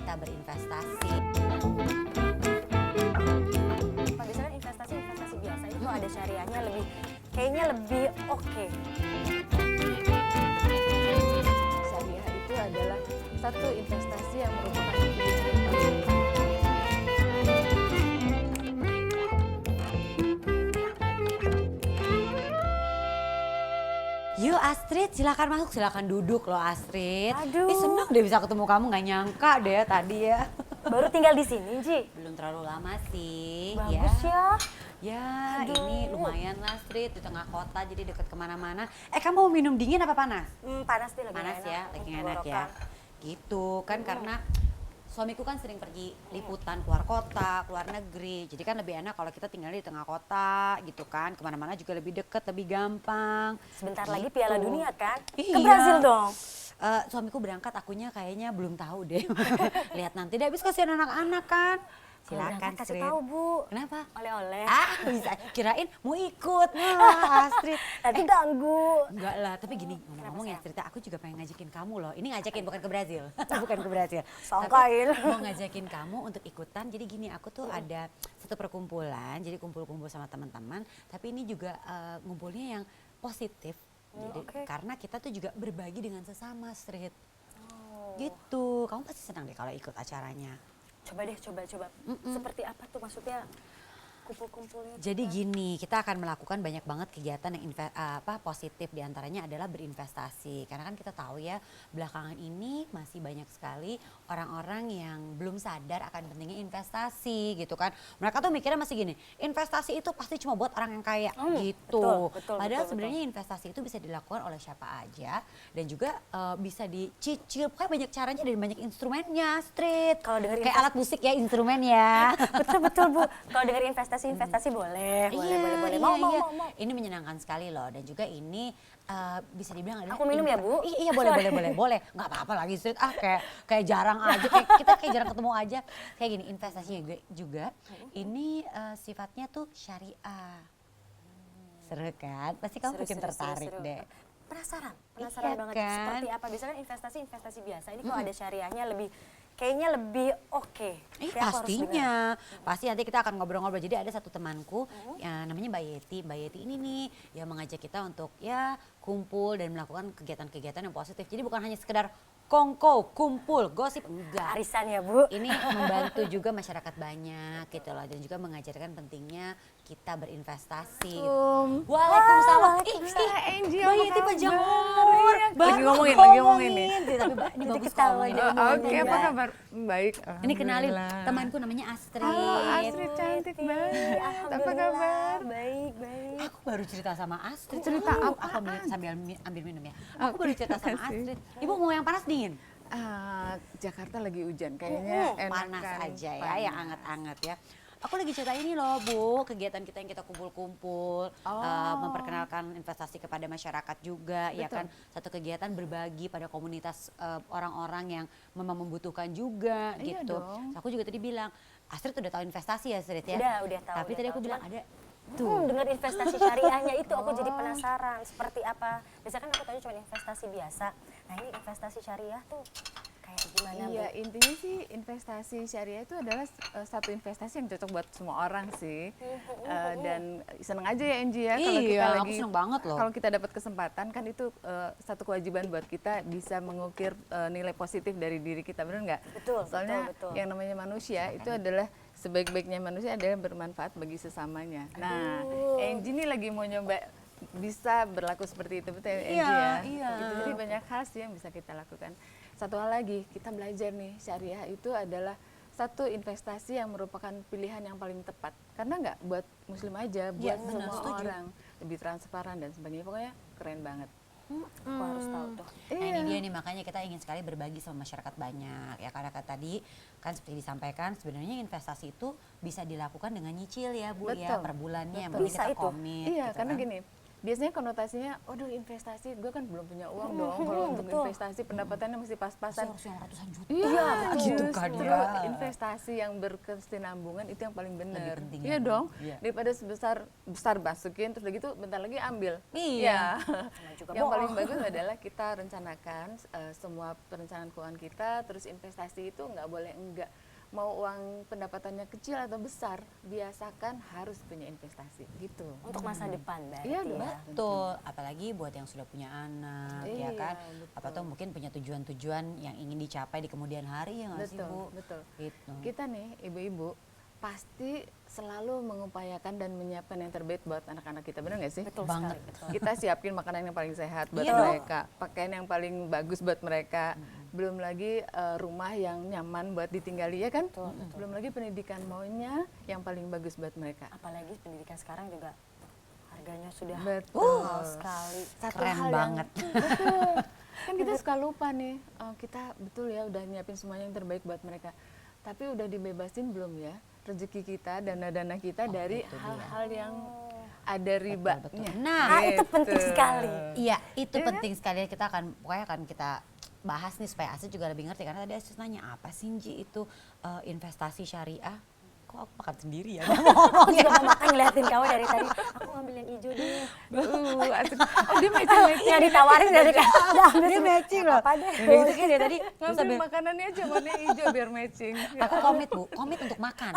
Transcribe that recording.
kita berinvestasi. Kalau misalkan investasi biasa itu ada syariahnya kayaknya lebih oke. Syariah itu adalah satu investasi yang merupakan pilihan. Yuk Astrid, silakan masuk, silakan duduk loh Astrid. Aduh. Senang deh bisa ketemu kamu, nggak nyangka deh tadi ya. Baru tinggal di sini, Ji. Belum terlalu lama sih. Bagus ya. Ya, Aduh. ini lumayan lah Astrid, di tengah kota jadi deket kemana-mana. Kamu mau minum dingin apa panas? Panas nih lagi Panas enak. ya, lagi enak ya. Gitu kan karena suamiku kan sering pergi liputan keluar kota, keluar negeri. Jadi kan lebih enak kalau kita tinggal di tengah kota gitu kan. Kemana-mana juga lebih deket, lebih gampang. Sebentar lagi Gitu. Piala Dunia kan? Iya. Ke Brazil dong. Suamiku berangkat, akunya kayaknya belum tahu deh. Lihat nanti deh, habis kasihan anak-anak kan. Kalau Silakan berangkat kasih Astrid. tahu, Bu. Kenapa? Oleh-oleh. Bisa. Kirain mau ikut. Nah, Astrid. Nanti ganggu. Enggak lah, tapi gini ngomong-ngomong ya sayang? cerita, aku juga pengen ngajakin kamu loh. Ini ngajakin bukan ke Brazil, bukan ke Brazil. Sangkain. Tapi mau ngajakin kamu untuk ikutan. Jadi gini, aku tuh ada satu perkumpulan, jadi kumpul-kumpul sama teman-teman. Tapi ini juga ngumpulnya yang positif. Jadi oke. karena kita tuh juga berbagi dengan sesama, Street. Oh. Gitu. Kamu pasti senang deh kalau ikut acaranya. Coba deh, coba. Seperti apa tuh maksudnya kumpul-kumpulnya? Jadi gini, kita akan melakukan banyak banget kegiatan yang positif, diantaranya adalah berinvestasi. Karena kan kita tahu ya, belakangan ini masih banyak sekali orang-orang yang belum sadar akan pentingnya investasi gitu kan. Mereka tuh mikirnya masih gini, investasi itu pasti cuma buat orang yang kaya gitu. betul, Padahal betul. sebenarnya investasi itu bisa dilakukan oleh siapa aja dan juga bisa dicicil. Pokoknya banyak caranya dan banyak instrumennya, Street. Kalau dengar Kayak alat musik ya, instrumen ya. Betul, Bu. Kalau dengar investasi boleh. Iya, Mau. Ini menyenangkan sekali loh dan juga ini bisa dibilang adalah Aku minum ya, Bu? Iya, boleh. Nggak apa-apa lagi Street. Kayak jarang aja, kita kayak jarang ketemu aja. Kayak gini, investasinya juga ini sifatnya tuh syariah. Seru kan? Pasti kamu bikin tertarik Seru. deh. Penasaran Iya banget kan? seperti apa. Biasanya investasi biasa ini kalau ada syariahnya kayaknya lebih oke. Tapi aku harus Pastinya, pasti nanti kita akan ngobrol-ngobrol. Jadi ada satu temanku, namanya Mbak Yeti. Mbak Yeti ini nih yang mengajak kita untuk ya kumpul dan melakukan kegiatan-kegiatan yang positif. Jadi bukan hanya sekedar kongko, kumpul, gosip, enggak. arisan ya, Bu. Ini membantu juga masyarakat banyak gitu loh dan juga mengajarkan pentingnya kita berinvestasi. Waalaikumsalam. Angie, Mbak apa Yeti panjang kabar? umur. Iya, Baru lagi ngomongin nih. Tapi ini bagus ketawa ngomongin. aja. Oke, apa kabar? Baik. Ini kenalin alhamdulillah. temanku namanya Astrid. Halo Astrid, cantik banget. Apa Alhamdulillah, kabar? baik. Aku baru cerita sama Astrid. Cerita Aku apaan? sambil ambil minum ya. Aku baru cerita sama kasih. Astrid. Ibu mau yang panas dingin? Jakarta lagi hujan, kayaknya enakan Panas aja ya, panas. yang anget-anget ya. Aku lagi cerita ini loh Bu, kegiatan kita yang kita kumpul-kumpul, memperkenalkan investasi kepada masyarakat juga, ya Betul. kan. Satu kegiatan berbagi pada komunitas orang-orang yang memang membutuhkan juga Iya gitu. dong. Aku juga tadi bilang, Astrid udah tahu investasi ya Astrid ya? Udah tahu. Tapi tadi aku bilang ada tuh. Dengan investasi syariahnya itu aku jadi penasaran seperti apa. Biasanya kan aku tahu cuma investasi biasa. Nah, ini investasi syariah tuh kayak gimana, Bu? Iya, intinya sih investasi syariah itu adalah satu investasi yang cocok buat semua orang sih. Dan seneng aja ya Angie ya kalau kita Iya, aku lagi seneng banget loh. kalau kita dapat kesempatan kan itu satu kewajiban buat kita bisa mengukir nilai positif dari diri kita, benar nggak? Betul, Soalnya betul. yang namanya manusia itu adalah sebaik-baiknya manusia adalah bermanfaat bagi sesamanya. Nah, Angie nih lagi mau nyoba bisa berlaku seperti itu, betul ya, Angie ya? iya. Gitu. Jadi banyak hal sih yang bisa kita lakukan. Satu hal lagi, kita belajar nih, syariah itu adalah satu investasi yang merupakan pilihan yang paling tepat. Karena nggak buat muslim aja, buat benar, semua setuju. orang. Lebih transparan dan sebagainya, pokoknya keren banget. Aku harus tahu tuh. Nah ini dia nih, makanya kita ingin sekali berbagi sama masyarakat banyak ya, karena kan tadi kan seperti disampaikan sebenarnya investasi itu bisa dilakukan dengan nyicil ya Bu ya, Betul, per bulannya yang betul. penting Bisa kita itu. komit Iya, gitu karena kan. gini, biasanya konotasinya, aduh investasi, gue kan belum punya uang dong. Kalau untuk betul. investasi pendapatannya masih pas-pasan. Harus yang ratusan juta. Iya, gitu kan justru ya. investasi yang berkesinambungan itu yang paling benar. penting Iya ya. dong. Iya. Daripada besar masukin terus begitu bentar lagi ambil. Iya. Sama juga Yang bohong. paling bagus adalah kita rencanakan semua perencanaan keuangan kita, terus investasi itu nggak boleh enggak. Mau uang pendapatannya kecil atau besar, biasakan harus punya investasi gitu. Untuk masa depan berarti Iya, ya. Betul, apalagi buat yang sudah punya anak, ya Iya, kan? betul. Apa tuh mungkin punya tujuan-tujuan yang ingin dicapai di kemudian hari ya nggak sih, Bu? Betul. Gitu. Kita nih ibu-ibu pasti selalu mengupayakan dan menyiapkan yang terbaik buat anak-anak kita, benar nggak sih? Betul Banget. sekali, betul. Kita siapin makanan yang paling sehat buat Iya dong. mereka, pakaian yang paling bagus buat mereka, belum lagi rumah yang nyaman buat ditinggali ya kan, belum lagi pendidikan maunya yang paling bagus buat mereka. Apalagi pendidikan sekarang juga harganya sudah Betul. mahal sekali. Satu Keren hal banget. betul, kan kita suka lupa nih, kita betul ya udah nyiapin semuanya yang terbaik buat mereka, tapi udah dibebasin belum ya rezeki kita, dana-dana kita dari itu dia. hal-hal yang ada ribanya. betul. Nah, Ah, itu penting Gitu. sekali. Iya, itu Iya kan? penting sekali. Kita akan pokoknya akan kita bahas nih supaya Asis juga lebih ngerti, karena tadi Asis nanya apa sih Nji itu investasi syariah. Kok aku makan sendiri ya? Aku juga mau makan ngeliatin kamu dari tadi. Aku ngambil yang hijau deh. Asik. Oh, dia matching-matching. Yang ditawarin dari kamu. Udah ambil Dia semua. matching loh. Apa deh. Udah gitu kan dia tadi terus Ngambil sambil, makanannya aja warna hijau biar matching. Ya aku komit Bu, komit untuk makan.